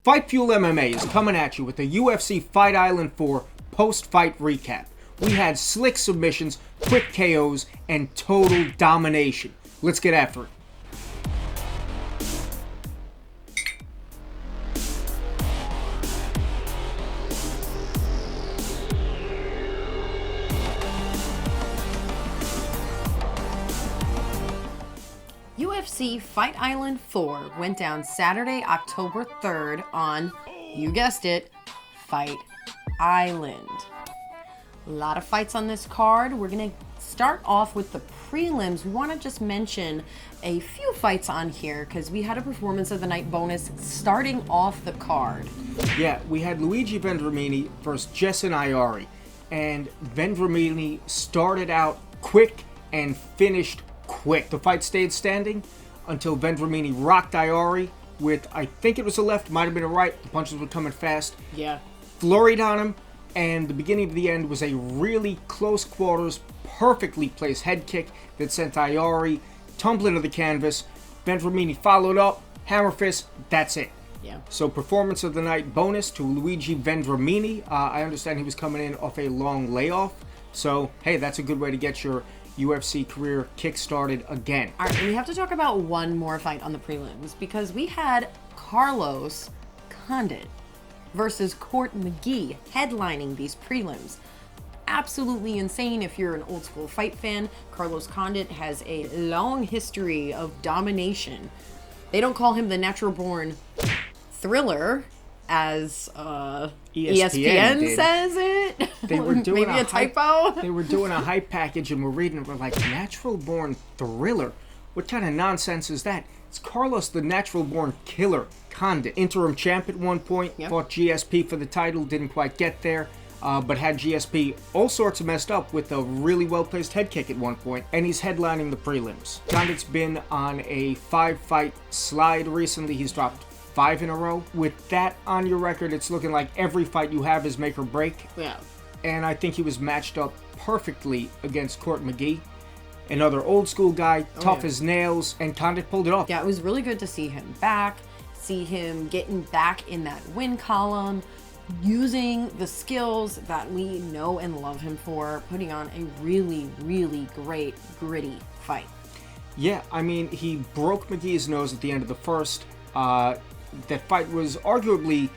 Fight Fuel MMA is coming at you with the UFC Fight Island 4 post-fight recap. We had slick submissions, quick KOs, and total domination. Let's get after it. UFC Fight Island 4 went down Saturday, October 3rd on, you guessed it, Fight Island. A lot of fights on this card. We're going to start off with the prelims. We want to just mention a few fights on here because we had a performance of the night bonus starting off the card. Yeah, we had Luigi Vendramini versus Jason Iari, and Vendramini started out quick and finished quick. The fight stayed standing until Vendramini rocked Iari with, I think it was a left, might have been a right. The punches were coming fast. Yeah. Flurried on him, and the beginning of the end was a really close quarters, perfectly placed head kick that sent Iari tumbling to the canvas. Vendramini followed up, hammer fist, that's it. Yeah. So performance of the night bonus to Luigi Vendramini. I understand he was coming in off a long layoff. So, hey, that's a good way to get your UFC career kick-started again. All right, we have to talk about one more fight on the prelims because we had Carlos Condit versus Court McGee headlining these prelims. Absolutely insane if you're an old school fight fan. Carlos Condit has a long history of domination. They don't call him the natural born thriller as ESPN says it. They were doing maybe a typo. They were doing a hype package and we're reading it. We're like, natural born thriller? What kind of nonsense is that? It's Carlos the natural born killer Condit. Interim champ at one point, fought GSP for the title, didn't quite get there. But had GSP all sorts of messed up with a really well-placed head kick at one point, and he's headlining the prelims. Condit's been on a 5-fight slide recently. He's dropped 5 in a row. With that on your record, it's looking like every fight you have is make or break. Yeah. And I think he was matched up perfectly against Court McGee. Another old school guy, tough as nails, and Condit pulled it off. Yeah, it was really good to see him back, see him getting back in that win column, using the skills that we know and love him for, putting on a really, really great, gritty fight. Yeah, I mean, he broke McGee's nose at the end of the first. That fight was arguably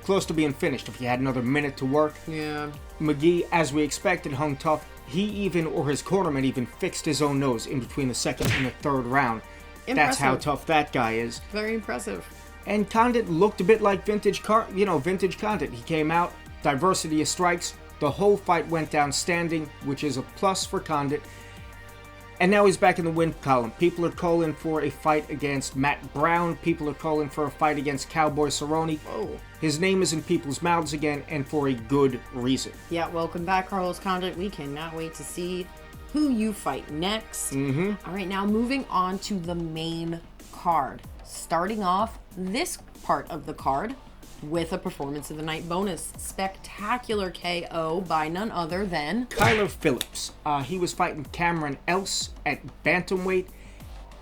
close to being finished if he had another minute to work. Yeah. McGee, as we expected, hung tough. He even, or his cornerman even, fixed his own nose in between the second and the third round. Impressive. That's how tough that guy is. Very impressive. And Condit looked a bit like vintage Condit. He came out, diversity of strikes. The whole fight went down standing, which is a plus for Condit. And now he's back in the win column. People are calling for a fight against Matt Brown. People are calling for a fight against Cowboy Cerrone. Whoa. His name is in people's mouths again, and for a good reason. Yeah, welcome back, Carlos Condit. We cannot wait to see who you fight next. All right, now moving on to the main card. Starting off this part of the card with a performance of the night bonus. Spectacular KO by none other than Kyler Phillips. He was fighting Cameron Else at bantamweight,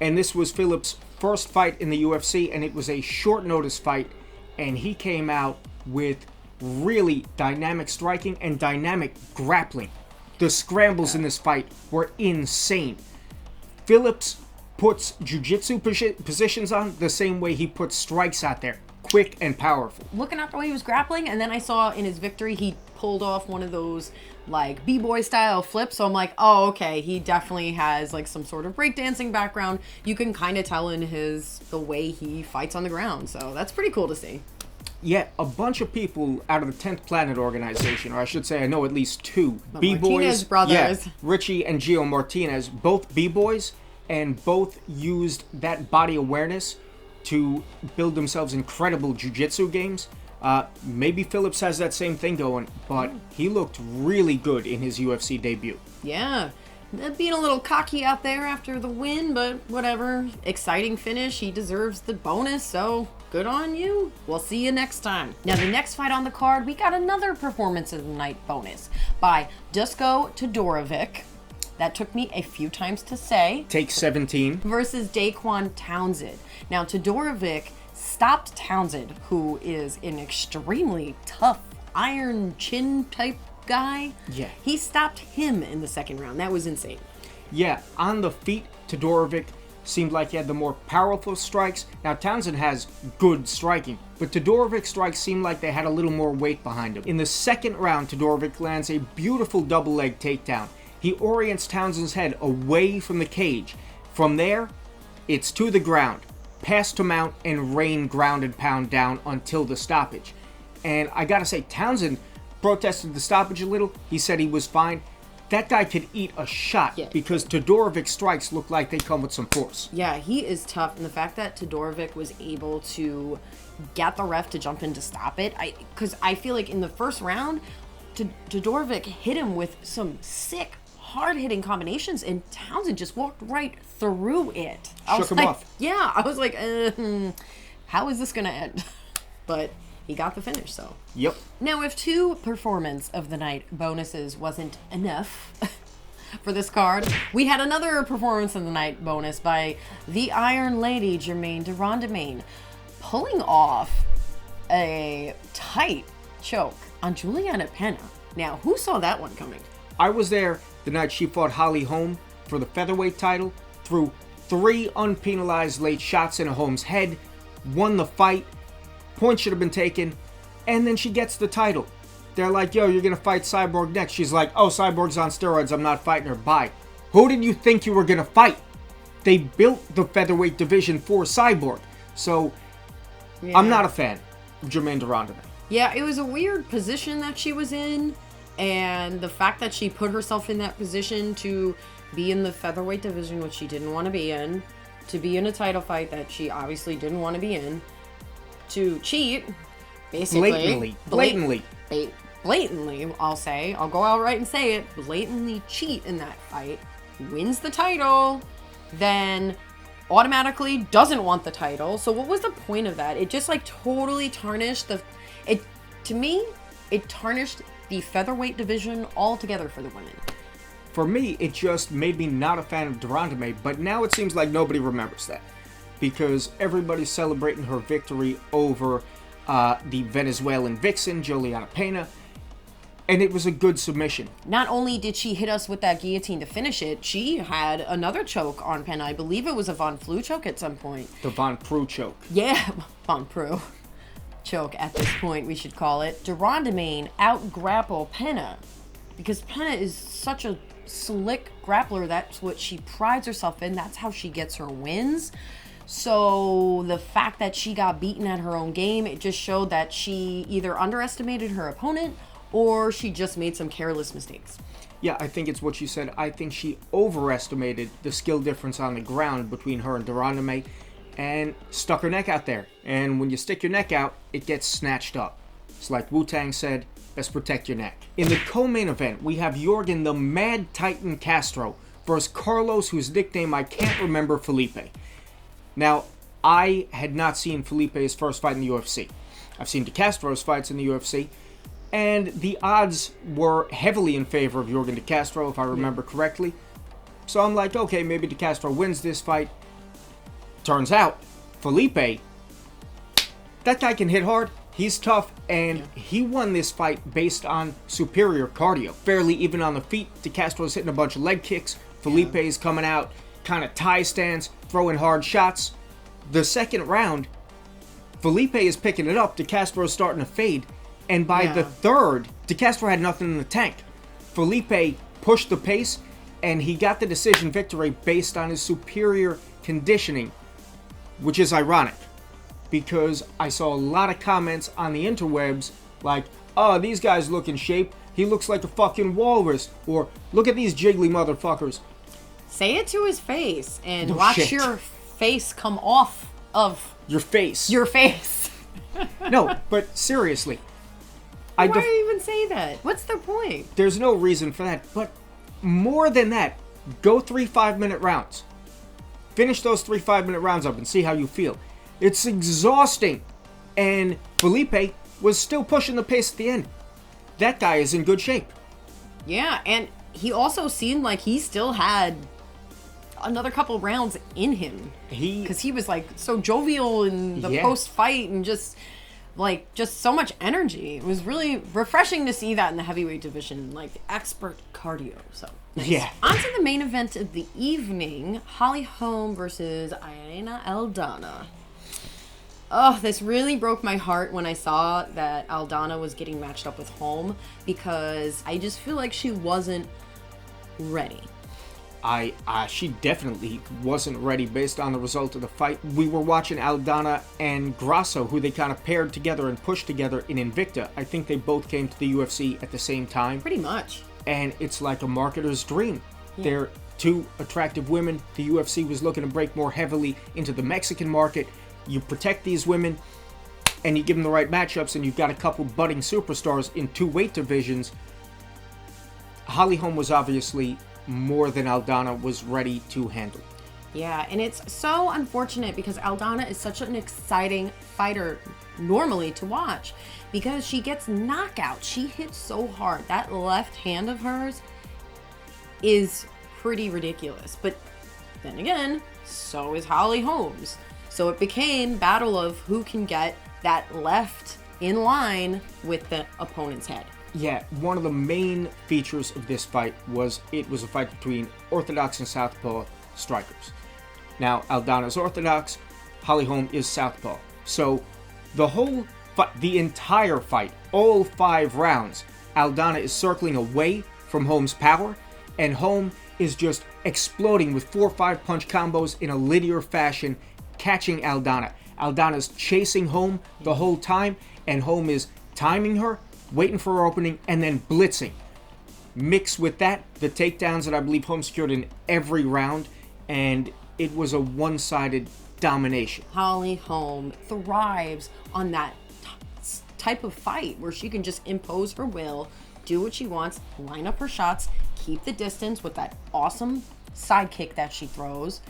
and this was Phillips' first fight in the UFC, and it was a short notice fight, and he came out with really dynamic striking and dynamic grappling. The scrambles in this fight were insane. Phillips puts jiu-jitsu positions on the same way he puts strikes out there. Quick and powerful. Looking at the way he was grappling, and then I saw in his victory he pulled off one of those like b-boy style flips, so I'm like, oh, okay, he definitely has like some sort of breakdancing background. You can kind of tell in the way he fights on the ground, so that's pretty cool to see. Yeah, a bunch of people out of the 10th Planet organization, or I should say I know at least 2 The b-boys. Martinez brothers. Yeah, Richie and Gio Martinez, both b-boys, and both used that body awareness to build themselves incredible jiu-jitsu games. Maybe Phillips has that same thing going, but he looked really good in his UFC debut. Yeah, being a little cocky out there after the win, but whatever. Exciting finish. He deserves the bonus, so good on you. We'll see you next time. Now, the next fight on the card, we got another performance of the night bonus by Dusko Todorovic. That took me a few times to say. Take 17. Versus Daequan Townsend. Now, Todorovic stopped Townsend, who is an extremely tough iron chin type guy. Yeah. He stopped him in the second round. That was insane. Yeah, on the feet, Todorovic seemed like he had the more powerful strikes. Now, Townsend has good striking, but Todorovic's strikes seemed like they had a little more weight behind him. In the second round, Todorovic lands a beautiful double leg takedown. He orients Townsend's head away from the cage. From there, it's to the ground, pass to mount, and rain ground and pound down until the stoppage. And I gotta say, Townsend protested the stoppage a little. He said he was fine. That guy could eat a shot because Todorovic's strikes look like they come with some force. Yeah, he is tough. And the fact that Todorovic was able to get the ref to jump in to stop it, because I feel like in the first round, Todorovic hit him with some sick, hard-hitting combinations, and Townsend just walked right through it. Shook him off. Yeah, I was like, how is this going to end? But he got the finish, so. Yep. Now, if 2 performance of the night bonuses wasn't enough for this card, we had another performance of the night bonus by the Iron Lady, Jermaine Duronda, pulling off a tight choke on Juliana Pena. Now, who saw that one coming? I was there the night she fought Holm for the featherweight title, threw 3 unpenalized late shots into Holm's head, won the fight, points should have been taken, and then she gets the title. They're like, yo, you're gonna fight Cyborg next. She's like, oh, Cyborg's on steroids, I'm not fighting her, bye. Who did you think you were gonna fight? They built the featherweight division for Cyborg, so I'm not a fan of Jermaine Duronda. Yeah, it was a weird position that she was in, and the fact that she put herself in that position to be in the featherweight division, which she didn't want to be in, to be in a title fight that she obviously didn't want to be in, to cheat, basically. Blatantly, I'll say. I'll go out right and say it. Blatantly cheat in that fight, wins the title, then automatically doesn't want the title. So what was the point of that? It just like totally tarnished to me, it tarnished the featherweight division altogether for the women. For me, it just made me not a fan of Duronda, but now it seems like nobody remembers that. Because everybody's celebrating her victory over the Venezuelan vixen, Juliana Pena, and it was a good submission. Not only did she hit us with that guillotine to finish it, she had another choke on Pena. I believe it was a Von Flue choke at some point. The Von Prue choke. Yeah, Von Prue choke at this point, we should call it. Duronda out-grapple Pena, because Pena is such a slick grappler. That's what she prides herself in. That's how she gets her wins. So the fact that she got beaten at her own game, it just showed that she either underestimated her opponent or she just made some careless mistakes. Yeah, I think it's what you said. I think she overestimated the skill difference on the ground between her and Duronda and stuck her neck out there. And when you stick your neck out, it gets snatched up. It's like Wu-Tang said, best protect your neck. In the co-main event, we have Jorgen the Mad Titan Castro versus Carlos, whose nickname I can't remember, Felipe. Now, I had not seen Felipe's first fight in the UFC. I've seen DeCastro's fights in the UFC, and the odds were heavily in favor of Jorgen De Castro, if I remember correctly. So I'm like, okay, maybe De Castro wins this fight. Turns out, Felipe, that guy can hit hard. He's tough, and he won this fight based on superior cardio. Fairly even on the feet. De Castro's hitting a bunch of leg kicks. Felipe's coming out, kind of tie stands, throwing hard shots. The second round, Felipe is picking it up. De Castro's starting to fade. And by the third, De Castro had nothing in the tank. Felipe pushed the pace, and he got the decision victory based on his superior conditioning, which is ironic, because I saw a lot of comments on the interwebs like, oh, these guys look in shape. He looks like a fucking walrus. Or, look at these jiggly motherfuckers. Say it to his face and No watch shit. your face come off of Your face. your face. No, but seriously. Why do you even say that? What's the point? There's no reason for that. But more than that, go 3 5-minute rounds. Finish those 3 5-minute rounds up and see how you feel. It's exhausting. And Felipe was still pushing the pace at the end. That guy is in good shape. Yeah, and he also seemed like he still had another couple rounds in him. Because he was like so jovial in the post-fight and just so much energy. It was really refreshing to see that in the heavyweight division, like expert cardio. So nice. Yeah. On to the main event of the evening, Holm versus Irene Aldana. Oh, this really broke my heart when I saw that Aldana was getting matched up with Holm, because I just feel like she wasn't ready. She definitely wasn't ready based on the result of the fight. We were watching Aldana and Grasso, who they kind of paired together and pushed together in Invicta. I think they both came to the UFC at the same time. Pretty much. And it's like a marketer's dream. Yeah. They're two attractive women. The UFC was looking to break more heavily into the Mexican market. You protect these women, and you give them the right matchups, and you've got a couple budding superstars in two weight divisions. Holm was obviously more than Aldana was ready to handle. Yeah, and it's so unfortunate because Aldana is such an exciting fighter normally to watch, because she gets knockouts. She hits so hard. That left hand of hers is pretty ridiculous. But then again, so is Holm's. So it became battle of who can get that left in line with the opponent's head. Yeah, one of the main features of this fight was it was a fight between Orthodox and Southpaw strikers. Now, Aldana's Orthodox, Holm is Southpaw. So the whole fight, the entire fight, all 5 rounds, Aldana is circling away from Holm's power, and Holm is just exploding with 4 or 5 punch combos in a linear fashion, catching Aldana. Aldana's chasing Holm the whole time, and Holm is timing her, waiting for her opening, and then blitzing. Mixed with that, the takedowns that I believe Holm secured in every round, and it was a one-sided domination. Holm thrives on that type of fight where she can just impose her will, do what she wants, line up her shots, keep the distance with that awesome side kick that she throws.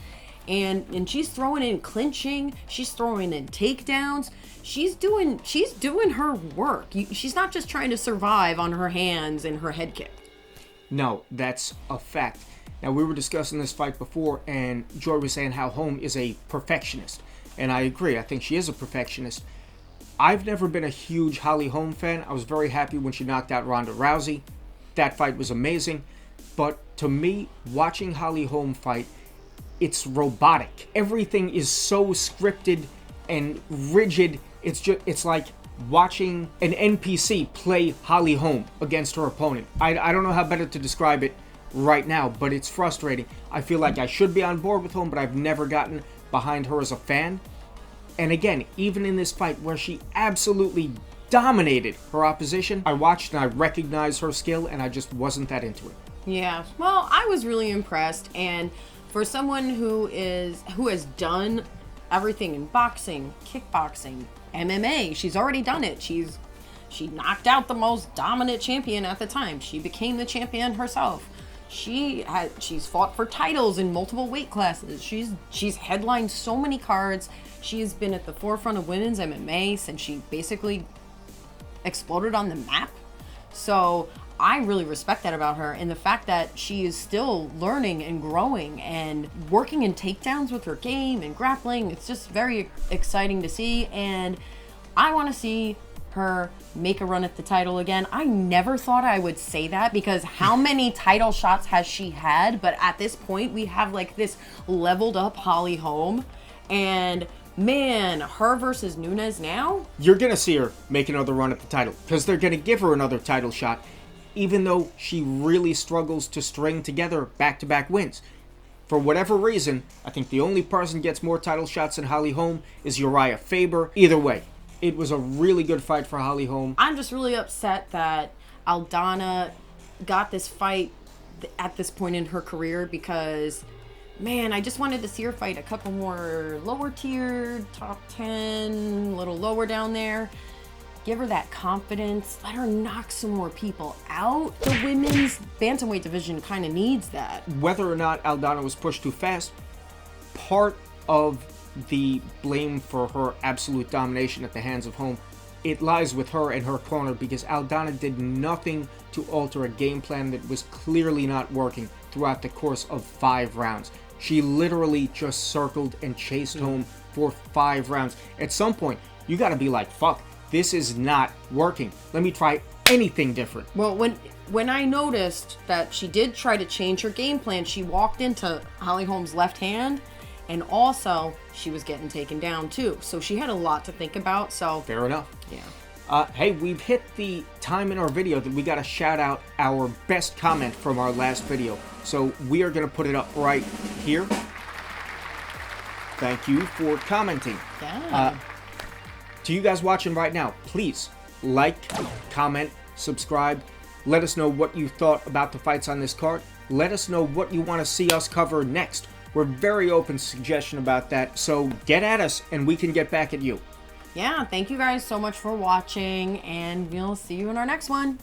And she's throwing in clinching, she's throwing in takedowns, she's doing her work. She's not just trying to survive on her hands and her head kick. No, that's a fact. Now, we were discussing this fight before, and Joy was saying how Holm is a perfectionist. And I agree, I think she is a perfectionist. I've never been a huge Holm fan. I was very happy when she knocked out Ronda Rousey. That fight was amazing. But to me, watching Holm fight, it's robotic. Everything is so scripted and rigid. It's like watching an NPC play Holm against her opponent. I don't know how better to describe it right now, but it's frustrating. I feel like I should be on board with Holm, but I've never gotten behind her as a fan. And again, even in this fight where she absolutely dominated her opposition, I watched and I recognized her skill, and I just wasn't that into it. Yeah, well, I was really impressed, and for someone who has done everything in boxing, kickboxing, MMA, she's already done it. She knocked out the most dominant champion at the time. She became the champion herself. She's fought for titles in multiple weight classes. She's headlined so many cards. She has been at the forefront of women's MMA since she basically exploded on the map. So I really respect that about her, and the fact that she is still learning and growing and working in takedowns with her game and grappling. It's just very exciting to see, and I want to see her make a run at the title again. I never thought I would say that, because how many title shots has she had? But at this point, we have like this leveled up Holm, and man, her versus Nunes now? You're going to see her make another run at the title, because they're going to give her another title shot, even though she really struggles to string together back-to-back wins. For whatever reason, I think the only person gets more title shots than Holm is Uriah Faber. Either way, it was a really good fight for Holm. I'm just really upset that Aldana got this fight at this point in her career, because, man, I just wanted to see her fight a couple more lower tier, top 10, a little lower down there. Give her that confidence. Let her knock some more people out. The women's bantamweight division kind of needs that. Whether or not Aldana was pushed too fast, part of the blame for her absolute domination at the hands of Holm, it lies with her and her corner, because Aldana did nothing to alter a game plan that was clearly not working throughout the course of 5 rounds. She literally just circled and chased Holm for 5 rounds. At some point, you got to be like, fuck, this is not working. Let me try anything different. Well, when I noticed that she did try to change her game plan, she walked into Holly Holm's left hand, and also she was getting taken down too. So she had a lot to think about. So Fair enough. yeah. Hey, we've hit the time in our video that we got to shout out our best comment from our last video. So we are going to put it up right here. Thank you for commenting. Yeah. To you guys watching right now, please like, comment, subscribe. Let us know what you thought about the fights on this card. Let us know what you want to see us cover next. We're very open to suggestion about that. So get at us and we can get back at you. Yeah, thank you guys so much for watching, and we'll see you in our next one.